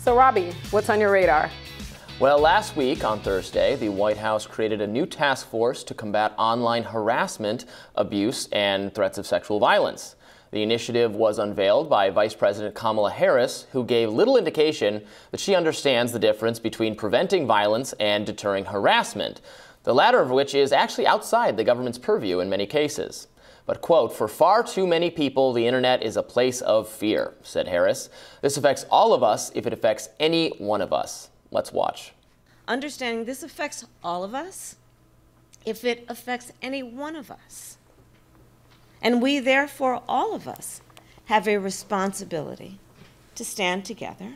So, Robby, what's on your radar? Well, last week on Thursday, the White House created a new task force to combat online harassment, abuse, and threats of sexual violence. The initiative was unveiled by Vice President Kamala Harris, who gave little indication that she understands the difference between preventing violence and deterring harassment, the latter of which is actually outside the government's purview in many cases. But, quote, "For far too many people, the internet is a place of fear," said Harris. "This affects all of us if it affects any one of us." Let's watch. Understanding this affects all of us if it affects any one of us. And we, therefore, all of us, have a responsibility to stand together,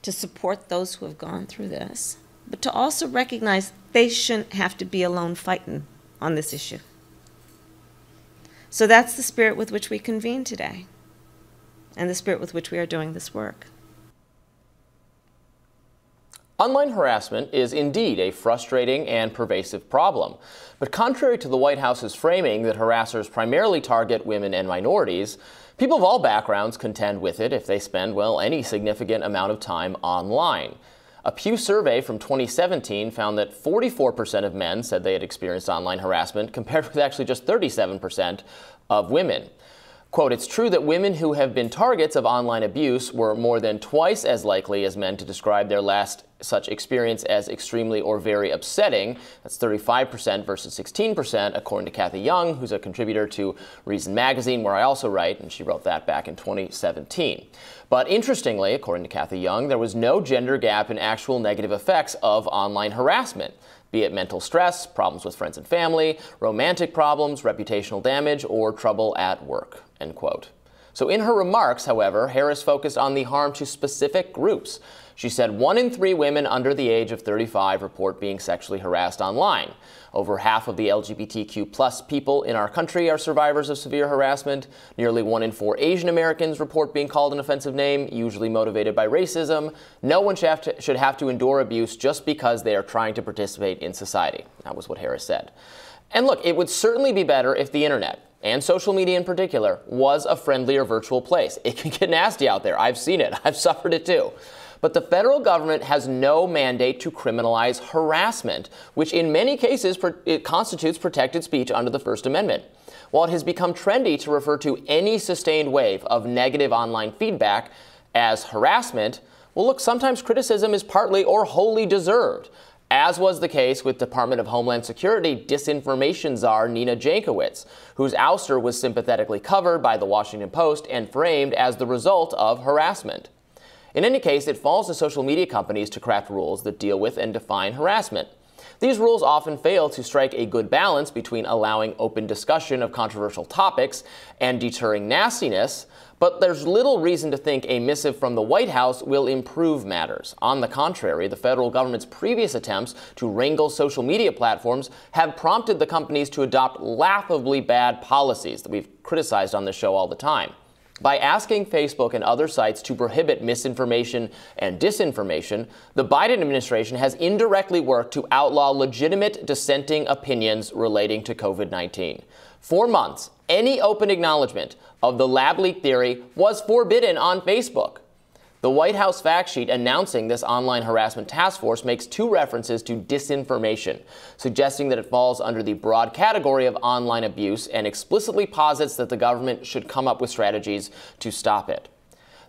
to support those who have gone through this, but to also recognize they shouldn't have to be alone fighting on this issue. So that's the spirit with which we convene today, and the spirit with which we are doing this work. Online harassment is indeed a frustrating and pervasive problem. But contrary to the White House's framing that harassers primarily target women and minorities, people of all backgrounds contend with it if they spend, well, any significant amount of time online. A Pew survey from 2017 found that 44% of men said they had experienced online harassment, compared with actually just 37% of women. Quote, "It's true that women who have been targets of online abuse were more than twice as likely as men to describe their last such experience as extremely or very upsetting." That's 35% versus 16%, according to Kathy Young, who's a contributor to Reason Magazine, where I also write, and she wrote that back in 2017. But interestingly, according to Kathy Young, there was no gender gap in actual negative effects of online harassment, be it mental stress, problems with friends and family, romantic problems, reputational damage, or trouble at work, end quote. So in her remarks, however, Harris focused on the harm to specific groups. She said 1 in 3 women under the age of 35 report being sexually harassed online. Over half of the LGBTQ+ people in our country are survivors of severe harassment. Nearly 1 in 4 Asian Americans report being called an offensive name, usually motivated by racism. No one should have to endure abuse just because they are trying to participate in society. That was what Harris said. And look, it would certainly be better if the internet, and social media in particular, was a friendlier virtual place. It can get nasty out there. I've seen it. I've suffered it too. But the federal government has no mandate to criminalize harassment, which in many cases it constitutes protected speech under the First Amendment. While it has become trendy to refer to any sustained wave of negative online feedback as harassment, well, look, sometimes criticism is partly or wholly deserved, as was the case with Department of Homeland Security disinformation czar Nina Jankowicz, whose ouster was sympathetically covered by the Washington Post and framed as the result of harassment. In any case, it falls to social media companies to craft rules that deal with and define harassment. These rules often fail to strike a good balance between allowing open discussion of controversial topics and deterring nastiness, but there's little reason to think a missive from the White House will improve matters. On the contrary, the federal government's previous attempts to wrangle social media platforms have prompted the companies to adopt laughably bad policies that we've criticized on this show all the time. By asking Facebook and other sites to prohibit misinformation and disinformation, the Biden administration has indirectly worked to outlaw legitimate dissenting opinions relating to COVID-19. For months, any open acknowledgement of the lab leak theory was forbidden on Facebook. The White House fact sheet announcing this online harassment task force makes 2 references to disinformation, suggesting that it falls under the broad category of online abuse and explicitly posits that the government should come up with strategies to stop it.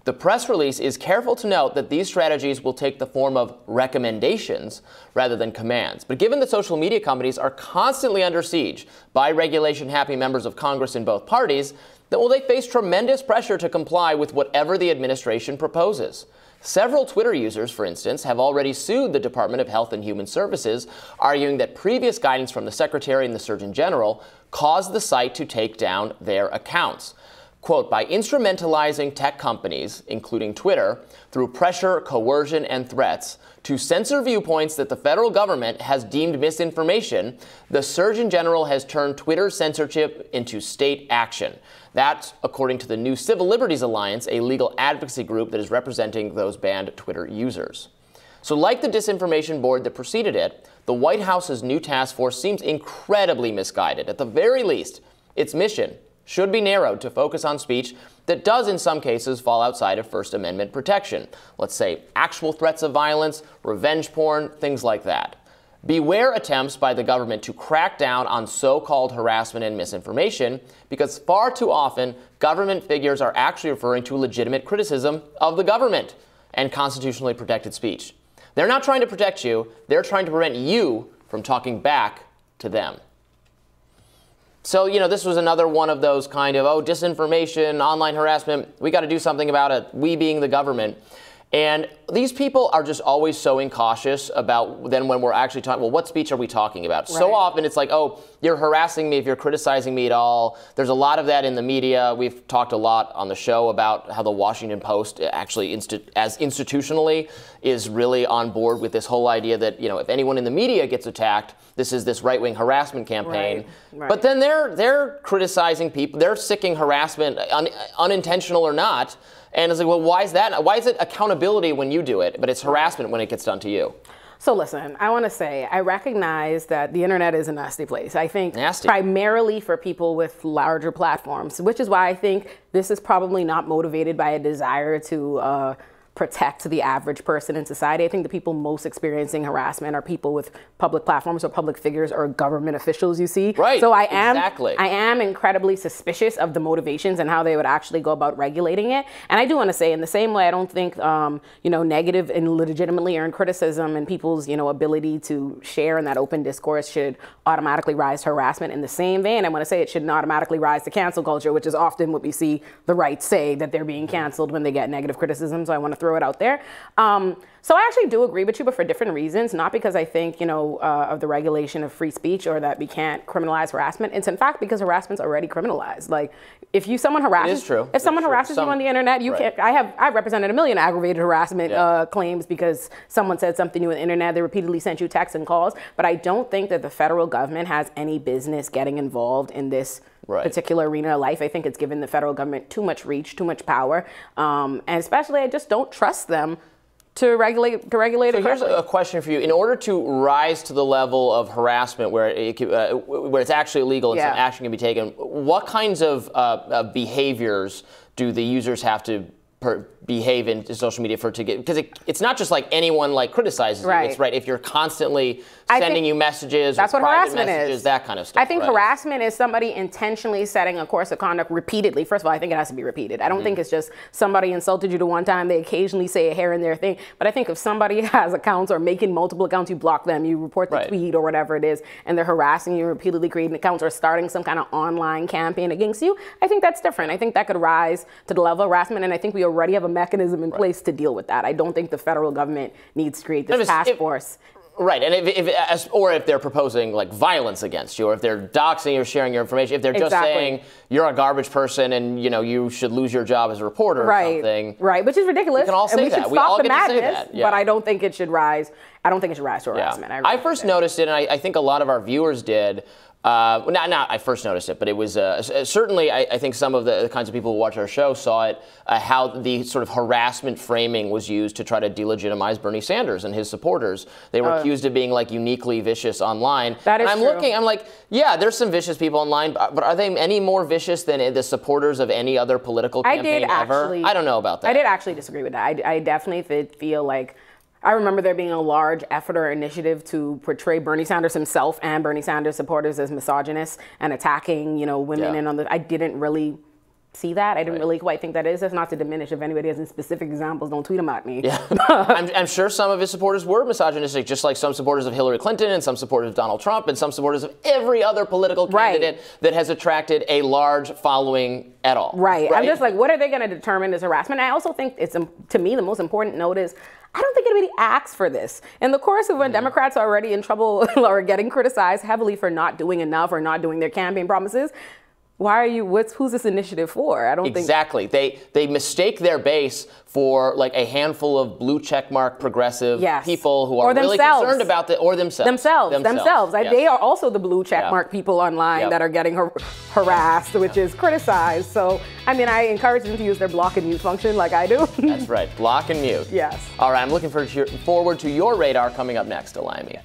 The press release is careful to note that these strategies will take the form of recommendations rather than commands. But given that social media companies are constantly under siege by regulation-happy members of Congress in both parties, then they face tremendous pressure to comply with whatever the administration proposes. Several Twitter users, for instance, have already sued the Department of Health and Human Services, arguing that previous guidance from the Secretary and the Surgeon General caused the site to take down their accounts. Quote, "By instrumentalizing tech companies, including Twitter, through pressure, coercion, and threats, to censor viewpoints that the federal government has deemed misinformation, the Surgeon General has turned Twitter censorship into state action." That's according to the New Civil Liberties Alliance, a legal advocacy group that is representing those banned Twitter users. So like the disinformation board that preceded it, the White House's new task force seems incredibly misguided. At the very least, its mission should be narrowed to focus on speech that does in some cases fall outside of First Amendment protection. Let's say actual threats of violence, revenge porn, things like that. Beware attempts by the government to crack down on so-called harassment and misinformation, because far too often government figures are actually referring to legitimate criticism of the government and constitutionally protected speech. They're not trying to protect you, they're trying to prevent you from talking back to them. So, this was another one of those kind of, disinformation, online harassment, we got to do something about it, we being the government. And these people are just always so incautious about then when we're actually talking, well, what speech are we talking about? Right. So often it's like, you're harassing me if you're criticizing me at all. There's a lot of that in the media. We've talked a lot on the show about how the Washington Post actually, as institutionally, is really on board with this whole idea that, if anyone in the media gets attacked, this is this right-wing harassment campaign. Right. But then they're criticizing people. They're sicking harassment, unintentional or not. And it's like, well, why is that? Why is it accountability when you do it, but it's harassment when it gets done to you? So listen, I want to say, I recognize that the internet is a nasty place. I think primarily for people with larger platforms, which is why I think this is probably not motivated by a desire to protect the average person in society. I think the people most experiencing harassment are people with public platforms or public figures or government officials, you see. Right, so I am incredibly suspicious of the motivations and how they would actually go about regulating it. And I do want to say, in the same way, I don't think, negative and legitimately earned criticism and people's, ability to share in that open discourse should automatically rise to harassment. In the same vein, I want to say it shouldn't automatically rise to cancel culture, which is often what we see the right say, that they're being canceled when they get negative criticism. So I want to throw it out there. So I actually do agree with you, but for different reasons, not because I think, of the regulation of free speech or that we can't criminalize harassment. It's in fact because harassment's already criminalized. Like, if someone harasses you on the internet, you can't. I've represented a million aggravated harassment claims because someone said something to you on the internet. They repeatedly sent you texts and calls. But I don't think that the federal government has any business getting involved in this particular arena of life. I think it's given the federal government too much reach, too much power, and especially I just don't trust them to regulate it correctly. So here's a question for you. In order to rise to the level of harassment where it's actually illegal and some action can be taken, what kinds of behaviors do the users have to behave in social media because it's not just like anyone criticizes you. It's if you're constantly sending you messages, that's what harassment is. That kind of stuff. I think harassment is somebody intentionally setting a course of conduct repeatedly. First of all, I think it has to be repeated. I don't think it's just somebody insulted you the one time, they occasionally say a here and there thing. But I think if somebody has accounts or making multiple accounts, you block them, you report the tweet or whatever it is, and they're harassing you, repeatedly creating accounts or starting some kind of online campaign against you, I think that's different. I think that could rise to the level of harassment, and I think we already have a mechanism in place to deal with that. I don't think the federal government needs to create this task force. Right, and if they're proposing violence against you, or if they're doxing or sharing your information, if they're just saying you're a garbage person and you should lose your job as a reporter or something. Right, which is ridiculous. We can all say that. We all get to say that. But I don't think it should rise. I don't think it should rise to harassment. I first noticed it, and I think a lot of our viewers did. Not I first noticed it, but it was certainly I think some of the kinds of people who watch our show saw it, how the sort of harassment framing was used to try to delegitimize Bernie Sanders and his supporters. They were accused of being uniquely vicious online. That is true. I'm like, yeah, there's some vicious people online, but are they any more vicious than the supporters of any other political campaign ever? I don't know about that. I did actually disagree with that. I definitely feel like I remember there being a large effort or initiative to portray Bernie Sanders himself and Bernie Sanders supporters as misogynists and attacking, women. And I didn't really see that. I didn't really quite think that is. That's not to diminish. If anybody has any specific examples, don't tweet them at me. Yeah. I'm sure some of his supporters were misogynistic, just like some supporters of Hillary Clinton and some supporters of Donald Trump and some supporters of every other political candidate that has attracted a large following at all. Right. I'm just like, what are they going to determine as harassment? I also think it's, to me, the most important note is, I don't think anybody asks for this. In the course of when Democrats are already in trouble or getting criticized heavily for not doing enough or not doing their campaign promises, who's this initiative for? I don't think. Exactly. They mistake their base for a handful of blue checkmark progressive people who are really concerned about themselves. Yes. They are also the blue checkmark people online that are getting harassed, which is criticized. So, I encourage them to use their block and mute function like I do. That's right. Block and mute. Yes. All right. I'm looking forward to your radar coming up next, Alimi.